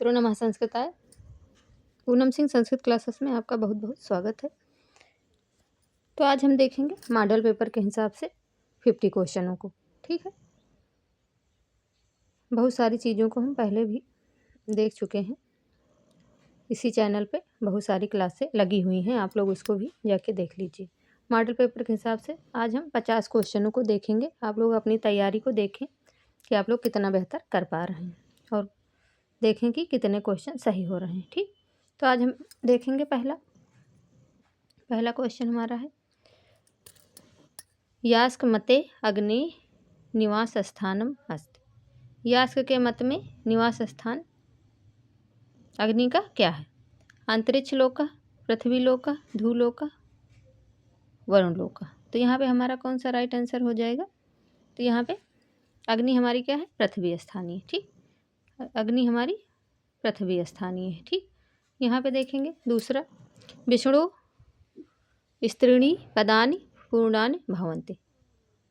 मित्रों नमः संस्कृताय। पूनम सिंह संस्कृत क्लासेस में आपका बहुत बहुत स्वागत है। तो आज हम देखेंगे मॉडल पेपर के हिसाब से 50 क्वेश्चनों को। ठीक है, बहुत सारी चीज़ों को हम पहले भी देख चुके हैं। इसी चैनल पे बहुत सारी क्लासें लगी हुई हैं, आप लोग उसको भी जाके देख लीजिए। मॉडल पेपर के हिसाब से आज हम 50 क्वेश्चनों को देखेंगे। आप लोग अपनी तैयारी को देखें कि आप लोग कितना बेहतर कर पा रहे हैं और देखें कि कितने क्वेश्चन सही हो रहे हैं। ठीक, तो आज हम देखेंगे पहला क्वेश्चन हमारा है, यास्क मते अग्नि निवास स्थानम अस्ति। यास्क के मत में निवास स्थान अग्नि का क्या है? अंतरिक्ष लोका, पृथ्वी लोका, धूलोका, वरुण लोका। तो यहाँ पे हमारा कौन सा राइट आंसर हो जाएगा? तो यहाँ पे अग्नि हमारी क्या है? पृथ्वी स्थानीय। ठीक, अग्नि हमारी पृथ्वी स्थानीय है। ठीक, यहाँ पे देखेंगे दूसरा, विष्णु स्त्रीणी पदानि पूर्णानि भवन्ति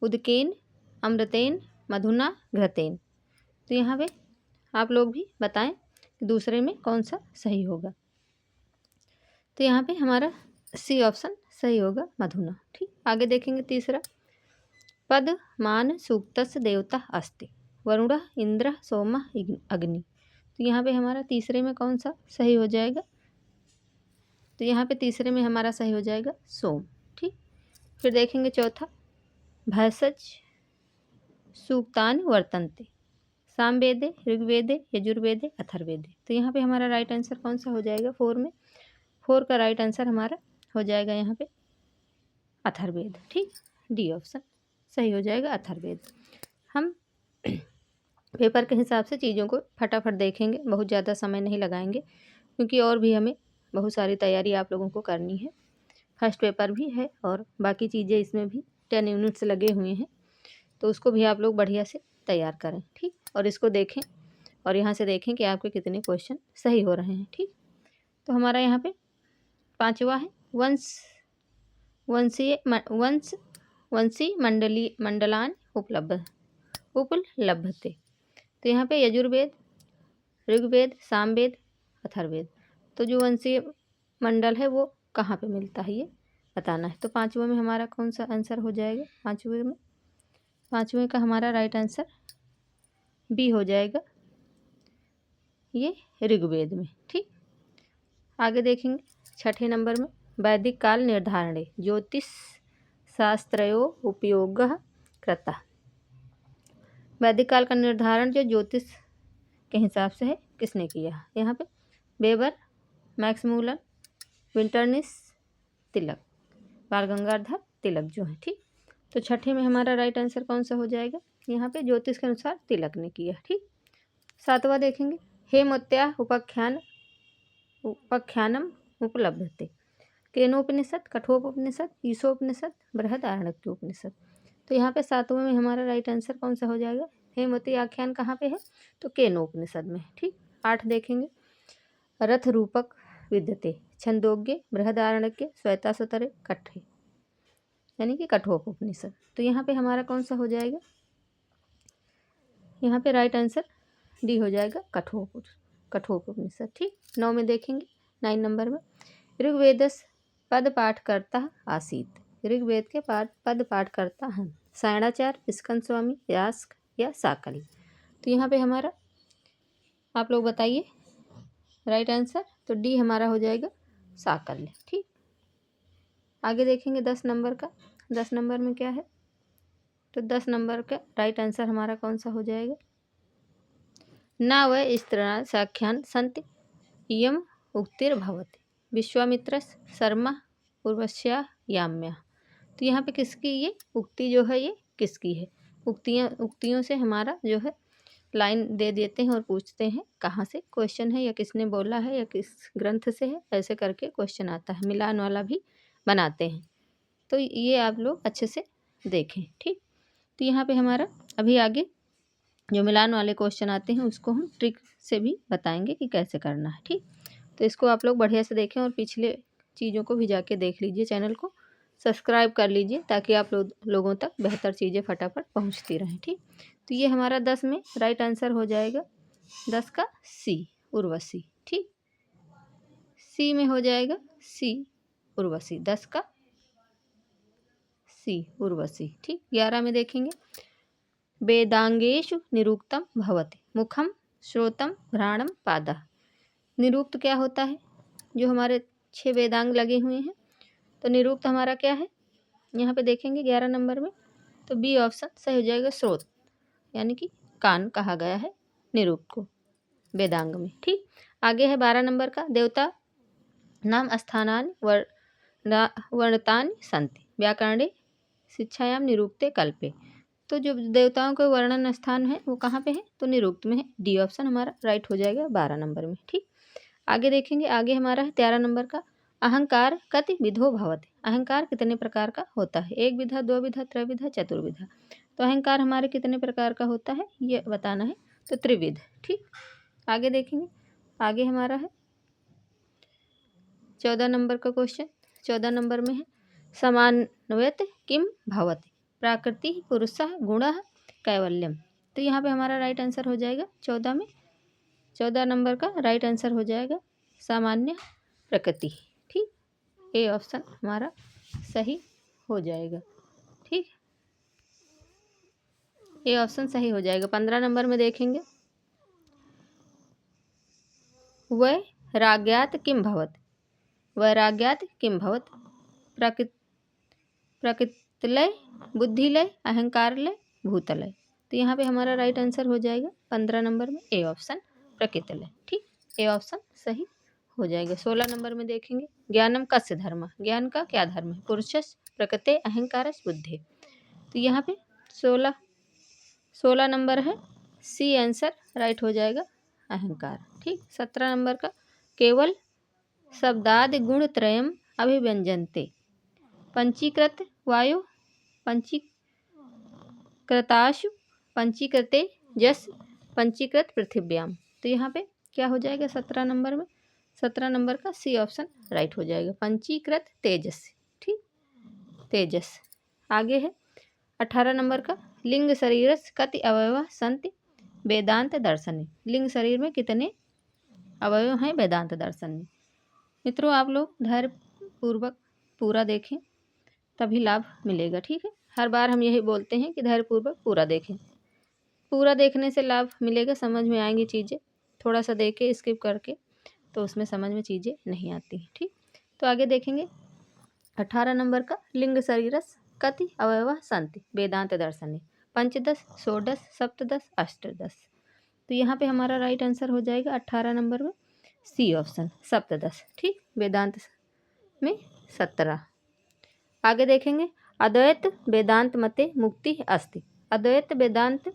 उदकेन अमृतेन मधुना घृतेन। तो यहाँ पे आप लोग भी बताएं कि दूसरे में कौन सा सही होगा। तो यहाँ पे हमारा सी ऑप्शन सही होगा, मधुना। ठीक, आगे देखेंगे तीसरा, पद मान सूक्तस्य देवता अस्ति वरुण इंद्र सोम अग्नि। तो यहाँ पे हमारा तीसरे में कौन सा सही हो जाएगा? तो यहाँ पे तीसरे में हमारा सही हो जाएगा सोम। ठीक, फिर देखेंगे चौथा, भैषज सूक्तानि वर्तन्ते सामवेदे ऋग्वेदे यजुर्वेदे अथर्ववेदे। तो यहाँ पे हमारा राइट आंसर कौन सा हो जाएगा? 4 में 4 का राइट आंसर हमारा हो जाएगा यहाँ पे अथर्ववेद। ठीक, डी ऑप्शन सही हो जाएगा अथर्ववेद। हम पेपर के हिसाब से चीज़ों को फटाफट देखेंगे, बहुत ज़्यादा समय नहीं लगाएंगे क्योंकि और भी हमें बहुत सारी तैयारी आप लोगों को करनी है। फर्स्ट पेपर भी है और बाकी चीज़ें इसमें भी 10 यूनिट्स लगे हुए हैं, तो उसको भी आप लोग बढ़िया से तैयार करें। ठीक, और इसको देखें और यहाँ से देखें कि आपके कितने क्वेश्चन सही हो रहे हैं। ठीक, तो हमारा यहाँ पे पांचवा है, वंशी मंडलान उपलब्धते। तो यहाँ पे यजुर्वेद, ऋग्वेद, सामवेद, अथर्ववेद। तो जो वंशीय मंडल है वो कहाँ पे मिलता है ये बताना है। तो पांचवें में हमारा कौन सा आंसर हो जाएगा? पांचवें का हमारा राइट आंसर बी हो जाएगा, ये ऋग्वेद में। ठीक, आगे देखेंगे छठे नंबर में, वैदिक काल निर्धारणे ज्योतिष शास्त्रयो उपयोग कृता। वैदिक काल का निर्धारण जो ज्योतिष के हिसाब से है किसने किया? यहाँ पे वेबर, मैक्समूलन, विंटरनिस, तिलक, बाल गंगाधर तिलक जो है। ठीक, तो छठे में हमारा राइट आंसर कौन सा हो जाएगा? यहाँ पे ज्योतिष के अनुसार तिलक ने किया। ठीक, सातवां देखेंगे, हेमोत्या उपाख्यानम उपलब्धते केनोपनिषद, कठोपनिषद, ईशोपनिषद, बृहदारण्यकोपनिषद। तो यहाँ पे सातवें में हमारा राइट आंसर कौन सा हो जाएगा? हेमवती आख्यान कहाँ पे है? तो केनोपनिषद में। ठीक, 8 देखेंगे, रथ रूपक विद्यते छंदोग्य बृहदारण्यके श्वेताश्वतरे कठे, यानी कि कठोपनिषद। तो यहाँ पे हमारा कौन सा हो जाएगा? यहाँ पे राइट आंसर डी हो जाएगा, कठोपनिषद। ठीक, 9 में देखेंगे, 9 नंबर में, ऋग्वेदस पद पाठ करता आसीत। ऋग्वेद के पद पाठ करता हम सायणाचार्य, स्कंद स्वामी, यास्क या साकली। तो यहाँ पे हमारा आप लोग बताइए राइट आंसर। तो डी हमारा हो जाएगा साकल्य। ठीक, आगे देखेंगे 10 नंबर का। 10 नंबर में क्या है? तो 10 नंबर का राइट आंसर हमारा कौन सा हो जाएगा? न वै स्त्रीणा साख्यान संति इयम उक्तिर्भवति विश्वामित्रस शर्मा पूर्वस्या याम्या। तो यहाँ पे किसकी ये उक्ति जो है ये किसकी है? उक्तियों से हमारा जो है लाइन दे देते हैं और पूछते हैं कहाँ से क्वेश्चन है या किसने बोला है या किस ग्रंथ से है, ऐसे करके क्वेश्चन आता है। मिलान वाला भी बनाते हैं, तो ये आप लोग अच्छे से देखें। ठीक, तो यहाँ पे हमारा अभी आगे जो मिलान वाले क्वेश्चन आते हैं उसको हम ट्रिक से भी बताएंगे कि कैसे करना है। ठीक, तो इसको आप लोग बढ़िया से देखें और पिछले चीज़ों को भी जाके देख लीजिए, चैनल को सब्सक्राइब कर लीजिए ताकि आप लोगों तक बेहतर चीज़ें फटाफट पहुंचती रहें। ठीक, तो ये हमारा 10 में राइट आंसर हो जाएगा, 10 का सी उर्वशी। ठीक, सी में हो जाएगा सी उर्वशी, 10 का सी उर्वशी। ठीक, 11 में देखेंगे वेदांगेषु निरुक्तम भवति मुखम श्रोतम घ्राणम पादः। निरुक्त क्या होता है? जो हमारे 6 वेदांग लगे हुए हैं, तो निरुक्त हमारा क्या है? यहाँ पे देखेंगे 11 नंबर में, तो बी ऑप्शन सही हो जाएगा, स्रोत, यानी कि कान कहा गया है निरुक्त को वेदांग में। ठीक, आगे है 12 नंबर का देवता नाम स्थानानि वर्णतानि सन्ति व्याकरणे शिक्षायां निरुक्ते कल्पे। तो जो देवताओं के वर्णन स्थान है वो कहाँ पे है? तो निरुक्त में है। डी ऑप्शन हमारा राइट हो जाएगा 12 नंबर में। ठीक, आगे देखेंगे, आगे हमारा है 13 नंबर का अहंकार कति विधो भवति। अहंकार कितने प्रकार का होता है? एक विधा, दो विधा, त्रविधा, चतुर्विधा। तो अहंकार हमारे कितने प्रकार का होता है ये बताना है, तो त्रिविध। ठीक, आगे देखेंगे, आगे हमारा है 14 नंबर का क्वेश्चन। 14 नंबर में है समान्वयत किम भवति प्राकृति पुरुषः गुणः कैवल्यम। तो यहाँ पे हमारा राइट आंसर हो जाएगा 14 में, 14 नंबर का राइट आंसर हो जाएगा सामान्य प्रकृति। ठीक, ए ऑप्शन हमारा सही हो जाएगा। ठीक, ए ऑप्शन सही हो जाएगा। 15 नंबर में देखेंगे वैराग्यात् किम भवति वैराग्यात् किम भवति प्रकृतिलय बुद्धिलय अहंकारलय भूतलय। तो यहाँ पे हमारा राइट आंसर हो जाएगा 15 नंबर में ए ऑप्शन प्रकृतिलय। ठीक, ए ऑप्शन सही हो जाएगा। 16 नंबर में देखेंगे ज्ञानम कस्य धर्म, ज्ञान का क्या धर्म है? पुरुषस् प्रकृते अहंकारस् बुद्धि। तो यहाँ पे 16 नंबर है, सी आंसर राइट हो जाएगा अहंकार। ठीक, 17 नंबर का केवल शब्दादि गुण त्रयम अभिव्यंजनते पंचीकृत वायु पंचीकृताशु पंचीकृते जस पंचीकृत पृथिव्याम। तो यहाँ पे क्या हो जाएगा 17 नंबर में? 17 नंबर का सी ऑप्शन राइट हो जाएगा, पंचीकृत तेजस। ठीक, तेजस। आगे है 18 नंबर का लिंग शरीरस् कति अवयव सन्ति वेदांत दर्शने। लिंग शरीर में कितने अवयव हैं वेदांत दर्शन में? मित्रों, आप लोग धैर्यपूर्वक पूरा देखें तभी लाभ मिलेगा। ठीक है, हर बार हम यही बोलते हैं कि धैर्यपूर्वक पूरा देखें, पूरा देखने से लाभ मिलेगा, समझ में आएंगी चीज़ें। थोड़ा सा देखे स्किप करके तो उसमें समझ में चीज़ें नहीं आती। ठीक, तो आगे देखेंगे 18 नंबर का लिंग शरीरस् कति अवयव सन्ति वेदांत दर्शने पंचदश षोडश सप्तदश अष्टदश। तो यहाँ पे हमारा राइट आंसर हो जाएगा 18 नंबर में सी ऑप्शन सप्तदश। ठीक, वेदांत में 17। आगे देखेंगे अद्वैत वेदांत मते मुक्ति अस्ति। अद्वैत वेदांत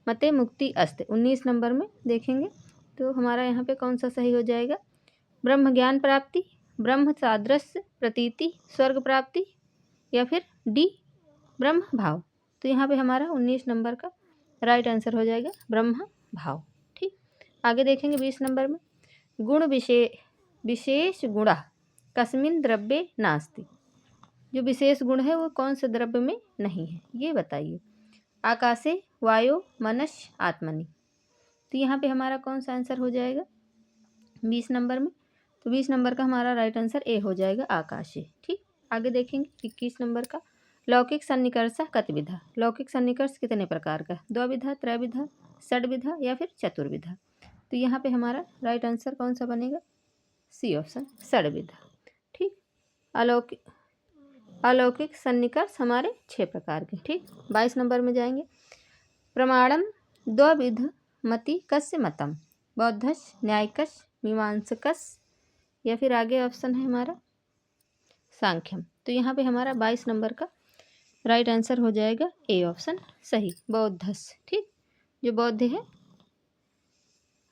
मते मुक्ति अस्ति 19 नंबर में देखेंगे, तो हमारा यहाँ पे कौन सा सही हो जाएगा? ब्रह्म ज्ञान प्राप्ति, ब्रह्म सादृश्य प्रतीति, स्वर्ग प्राप्ति, या फिर डी ब्रह्म भाव। तो यहाँ पे हमारा 19 नंबर का राइट आंसर हो जाएगा ब्रह्म भाव। ठीक, आगे देखेंगे 20 नंबर में गुण विशेष गुण कस्मिन् द्रव्ये नास्ति। जो विशेष गुण है वो कौन से द्रव्य में नहीं है ये बताइए? आकाशे वायु मनस्य आत्मनि। तो यहाँ पे हमारा कौन सा आंसर हो जाएगा 20 नंबर में? तो 20 नंबर का हमारा राइट आंसर ए हो जाएगा आकाशे। ठीक, आगे देखेंगे 21 नंबर का लौकिक सन्निकर्ष कतिविधा। लौकिक सन्निकर्ष कितने प्रकार का? द्विविधा, त्रैविधा, षड्विधा या फिर चतुर्विधा। तो यहाँ पे हमारा राइट आंसर कौन सा बनेगा? सी ऑप्शन षड्विधा। ठीक, अलौकिक सन्निकर्ष हमारे 6 प्रकार के। ठीक, 22 नंबर में जाएंगे प्रमाणम द्विविध मति कस्य मतम बौद्धस न्यायिकस मीमांसकस, या फिर आगे ऑप्शन है हमारा सांख्यम। तो यहाँ पे हमारा 22 नंबर का राइट आंसर हो जाएगा ए ऑप्शन सही, बौद्धस। ठीक, जो बौद्ध है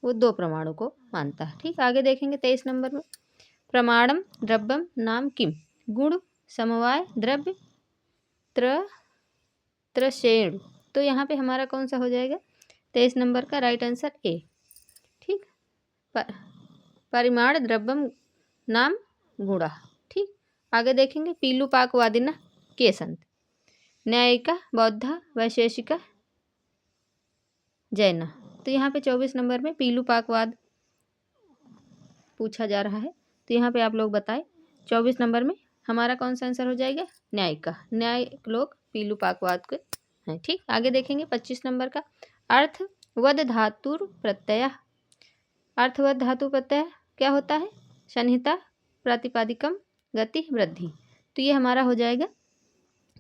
वो 2 प्रमाणों को मानता है। ठीक, आगे देखेंगे 23 नंबर में प्रमाणम द्रव्यम नाम किम गुण समवाय द्रव्य त्रश्रेणु। तो यहाँ पे हमारा कौन सा हो जाएगा 23 नंबर का राइट आंसर ए। ठीक, परिमाण द्रव्यम नाम गुणा। ठीक, आगे देखेंगे पीलुपाकवादिना के संत न्यायिका बौद्धा वैशेषिका जैन। तो यहाँ पे 24 नंबर में पीलुपाकवाद पूछा जा रहा है। तो यहाँ पे आप लोग बताएं 24 नंबर में हमारा कौन सा आंसर हो जाएगा, न्यायिका। न्यायिक लोग पीलूपाकवाद के हैं। ठीक, आगे देखेंगे 25 नंबर का, अर्थवद धातुर प्रत्यय। अर्थवद धातु प्रत्यय क्या होता है, संहिता, प्रातिपदिकम, गति, वृद्धि। तो ये हमारा हो जाएगा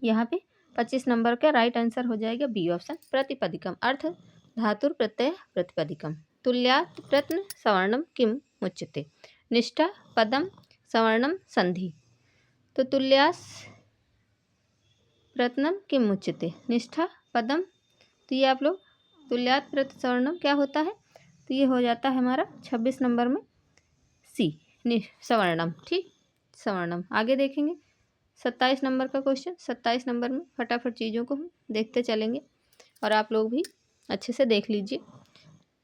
यहाँ पे 25 नंबर का राइट आंसर हो जाएगा बी ऑप्शन, प्रतिपदिकम। अर्थ धातुर प्रत्यय प्रतिपदिकम। तुल्यात् प्रत्न सवर्णम किम मुच्यते, निष्ठा पदम सवर्णम संधि। तो तुल्यास प्रत्नम किम मुच्यते, निष्ठा पदम। तो ये आप लोग तुल्यात् प्रत्न सवर्णम क्या होता है, तो ये हो जाता है हमारा 26 नंबर में सी, सवर्णम। ठीक, सवर्णम। आगे देखेंगे 27 नंबर का क्वेश्चन। 27 नंबर में फटाफट चीज़ों को हम देखते चलेंगे और आप लोग भी अच्छे से देख लीजिए।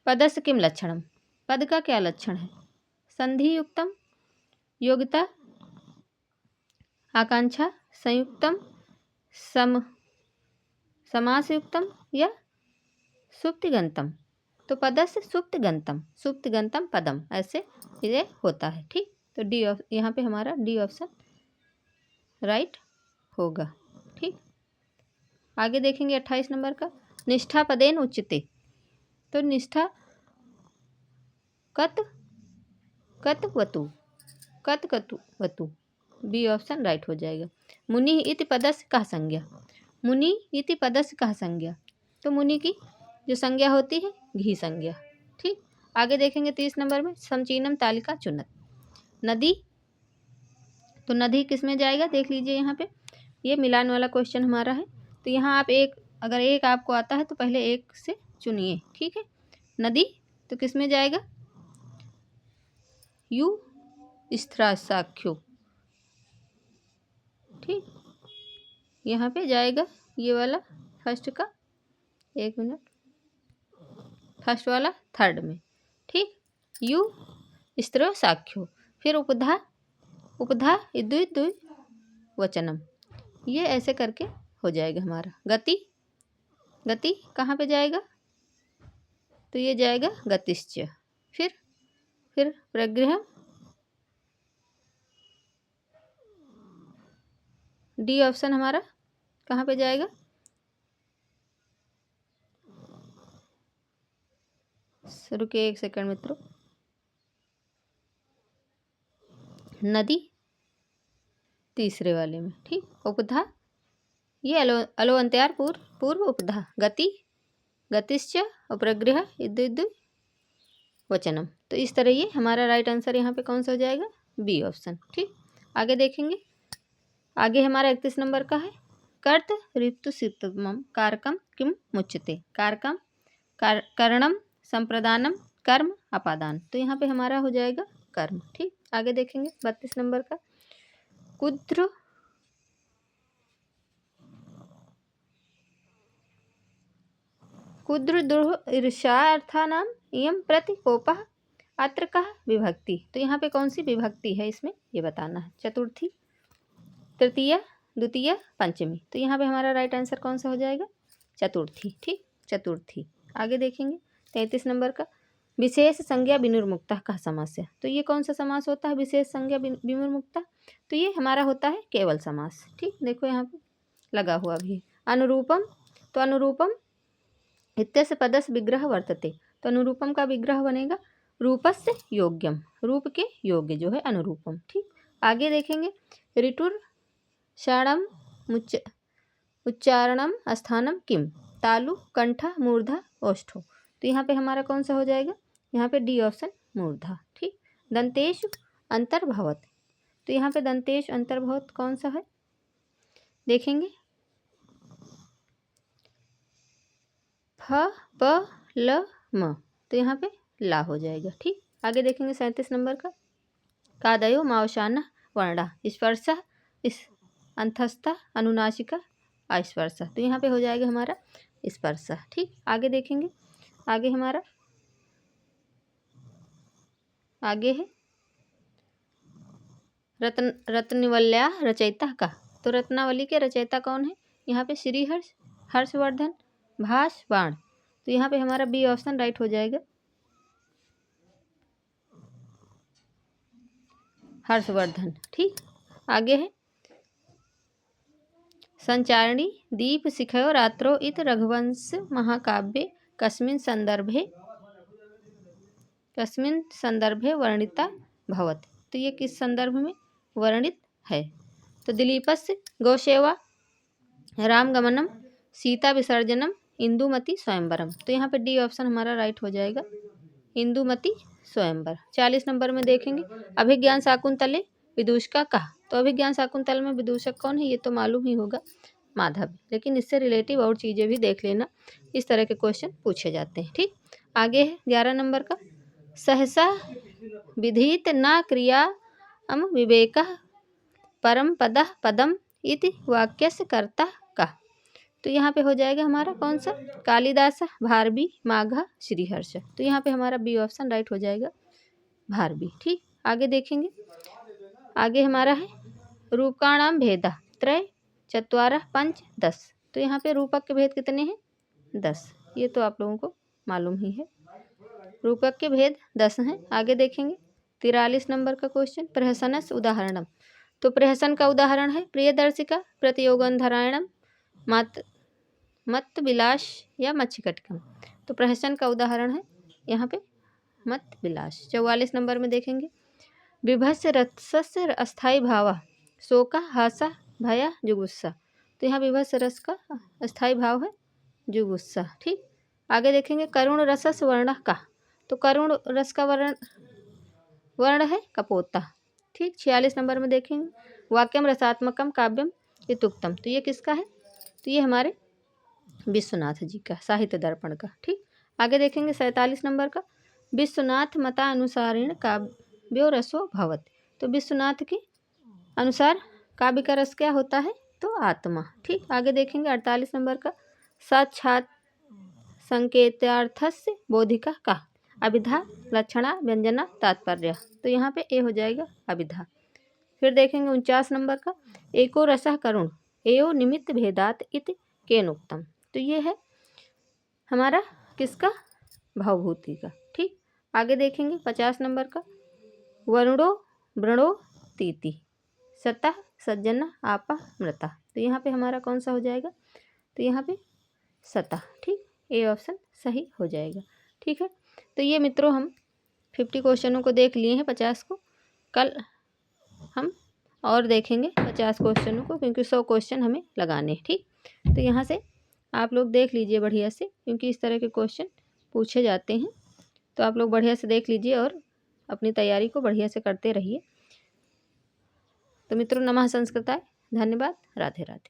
पदस्य किम लक्षणम, पद का क्या लक्षण है, संधि युक्तम, योग्यता, आकांक्षा, संयुक्तम, समासयुक्तम या सुप्तिगंतम। तो पदस्य सुप्तिगंतम, सुप्तिगंतम पदम, ऐसे ये होता है। ठीक, तो डी यहाँ पे हमारा डी ऑप्शन राइट होगा। ठीक, आगे देखेंगे 28 नंबर का, निष्ठा पदेन उच्यते। तो निष्ठा कत कत वतु, कत कतु वतु, बी ऑप्शन राइट हो जाएगा। मुनि इति पदस्य कः संज्ञा, मुनि इति पदस्य कः संज्ञा। तो मुनि की जो संज्ञा होती है घी संज्ञा। ठीक, आगे देखेंगे 30 नंबर में, समचीनम तालिका चुनत। नदी, तो नदी किस में जाएगा, देख लीजिए यहाँ पे ये मिलान वाला क्वेश्चन हमारा है। तो यहाँ आप एक, अगर एक आपको आता है तो पहले एक से चुनिए। ठीक है, नदी तो किस में जाएगा, यू स्त्रासाख्यो। ठीक, यहाँ पे जाएगा ये वाला फर्स्ट का, एक मिनट, फर्स्ट वाला थर्ड में। ठीक, यू स्त्रोसाख्यो, फिर उपधा, उपधा द्वि वचनम, ये ऐसे करके हो जाएगा हमारा। गति, गति कहाँ पे जाएगा, तो ये जाएगा गतिश्च। फिर प्रगृह, डी ऑप्शन हमारा कहाँ पे जाएगा, रुकिए एक सेकंड मित्रों, नदी तीसरे वाले में। ठीक, उपधा ये अलोअंत्यार पूर्व उपधा, गति गतिश्च और प्रगृह इद्दु वचनम। तो इस तरह ये हमारा राइट आंसर यहाँ पे कौन सा हो जाएगा, बी ऑप्शन। ठीक, आगे देखेंगे, आगे हमारा 31 नंबर का है, कर्त ऋतु सितमम कारकम किम मुच्यते। कारकम करणम संप्रदानम कर्म अपादान। तो यहाँ पे हमारा हो जाएगा कर्म। ठीक, आगे देखेंगे 32 नंबर का, कुद्र कुद्रदुह ईर्ष्यार्थानाम इयम प्रतिकोपः अत्र कः विभक्ति। तो यहाँ पे कौन सी विभक्ति है इसमें ये बताना है, चतुर्थी, तृतीय, द्वितीय, पंचमी। तो यहाँ पे हमारा राइट आंसर कौन सा हो जाएगा, चतुर्थी। ठीक, चतुर्थी। आगे देखेंगे 33 नंबर का, विशेष संज्ञा विनिर्मुक्ता का समास है। तो ये कौन सा समास होता है, विशेष संज्ञा विनिर्मुक्ता। तो ये हमारा होता है केवल समास। ठीक, देखो यहाँ पे लगा हुआ भी। अनुरूपम, तो अनुरूपम इत्यस्य पदस्य विग्रह वर्तते। तो अनुरूपम का विग्रह बनेगा रूपस्य योग्यम, रूप के योग्य जो है अनुरूपम। ठीक, आगे देखेंगे ऋटुर षाणम उच्चारणम स्थानम किम, तालु कंठा मूर्धा ओष्ठो। तो यहाँ पे हमारा कौन सा हो जाएगा, यहाँ पे डी ऑप्शन मूर्धा। ठीक, दंतेश अंतर्भवत। तो यहाँ पे दंतेश अंतर्भवत कौन सा है, देखेंगे फ प ल म। तो यहाँ पे ला हो जाएगा। ठीक, आगे देखेंगे 37 नंबर का, कादयो मावशाना वर्णा स्पर्शा इस अंतस्था अनुनासिका अस्पर्शा। तो यहाँ पे हो जाएगा हमारा स्पर्शा। ठीक, आगे देखेंगे, आगे हमारा आगे है रत्नवल्या रचयिता का। तो रत्नावली के रचयिता कौन है, यहाँ पे श्री हर्षवर्धन भाषवाण। तो यहाँ पे हमारा बी ऑप्शन राइट हो जाएगा। हर्षवर्धन। ठीक, आगे है संचारणी दीप शिखयो रात्रो इत रघुवंश महाकाव्ये कस्मिन् संदर्भे वर्णिता भवति। तो ये किस संदर्भ में वर्णित है? तो दिलीपस्य गौसेवा, रामगमनम, सीता विसर्जनम, इंदुमती स्वयंवरम। तो यहाँ पे डी ऑप्शन हमारा राइट हो जाएगा, इंदुमती स्वयंवर। 40 नंबर में देखेंगे अभिज्ञान शाकुंतले विदूषका कहा। तो अभिज्ञान शाकुंतल में विदूषक कौन है, ये तो मालूम ही होगा, माधव। लेकिन इससे रिलेटिव और चीज़ें भी देख लेना, इस तरह के क्वेश्चन पूछे जाते हैं। ठीक, आगे है 11 नंबर का सहसा विधीत न क्रिया अम विवेक परम पद पदम इति वाक्यस्य कर्ता का। तो यहाँ पे हो जाएगा हमारा कौन सा, कालिदास, भारवी, माघा, श्रीहर्ष। तो यहाँ पे हमारा बी ऑप्शन राइट हो जाएगा, भारवी। ठीक, आगे देखेंगे, आगे हमारा है रूपकाणाम भेदा त्रय चत्वार पंच 10। तो यहाँ पे रूपक के भेद कितने हैं, 10। ये तो आप लोगों को मालूम ही है, रूपक के भेद 10 हैं। आगे देखेंगे 43 नंबर का क्वेश्चन प्रहसनस उदाहरणम। तो प्रहसन का उदाहरण है प्रियदर्शिका, प्रतियोगंधरायणम, मत विलास या मच्छिकटकम। तो प्रहसन का उदाहरण है यहाँ पे मत विलास। 44 नंबर में देखेंगे विभत्स रसस्य अस्थाई भावा शोका हासा भया जुगुस्सा। तो यहाँ विभत्स रस का अस्थाई भाव है जुगुस्सा। ठीक, आगे देखेंगे करुण रसस वर्ण का। तो करुण रस का वर्ण है कपोता। ठीक, 46 नंबर में देखेंगे वाक्यम रसात्मकम काव्यम इतुक्तम। तो ये किसका है, तो ये हमारे विश्वनाथ जी का, साहित्य दर्पण का। ठीक, आगे देखेंगे 47 नंबर का विश्वनाथ मतानुसारेण काव्यो रसो भवति। तो विश्वनाथ के अनुसार काव्य का रस क्या होता है, तो आत्मा। ठीक, आगे देखेंगे 48 नंबर का साक्षात संकेतार्थस्य बोधिका का अभिधा लक्षणा व्यंजना तात्पर्य। तो यहाँ पे ए हो जाएगा अभिधा। फिर देखेंगे 49 नंबर का एको रसः करुण एवं निमित्त भेदात इति केनोक्तम। तो ये है हमारा किसका, भावभूति का। ठीक, आगे देखेंगे 50 नंबर का वरुणो व्रणो तीति सतः सज्जना आपा मृता। तो यहाँ पे हमारा कौन सा हो जाएगा, तो यहाँ पे सतः। ठीक, ए ऑप्शन सही हो जाएगा। ठीक है, तो ये मित्रों हम 50 क्वेश्चनों को देख लिए हैं, 50 को। कल हम और देखेंगे 50 क्वेश्चनों को, क्योंकि 100 क्वेश्चन हमें लगाने हैं। ठीक, तो यहाँ से आप लोग देख लीजिए बढ़िया से, क्योंकि इस तरह के क्वेश्चन पूछे जाते हैं। तो आप लोग बढ़िया से देख लीजिए और अपनी तैयारी को बढ़िया से करते रहिए। तो मित्रों नमः संस्कृताय, धन्यवाद, राधे राधे।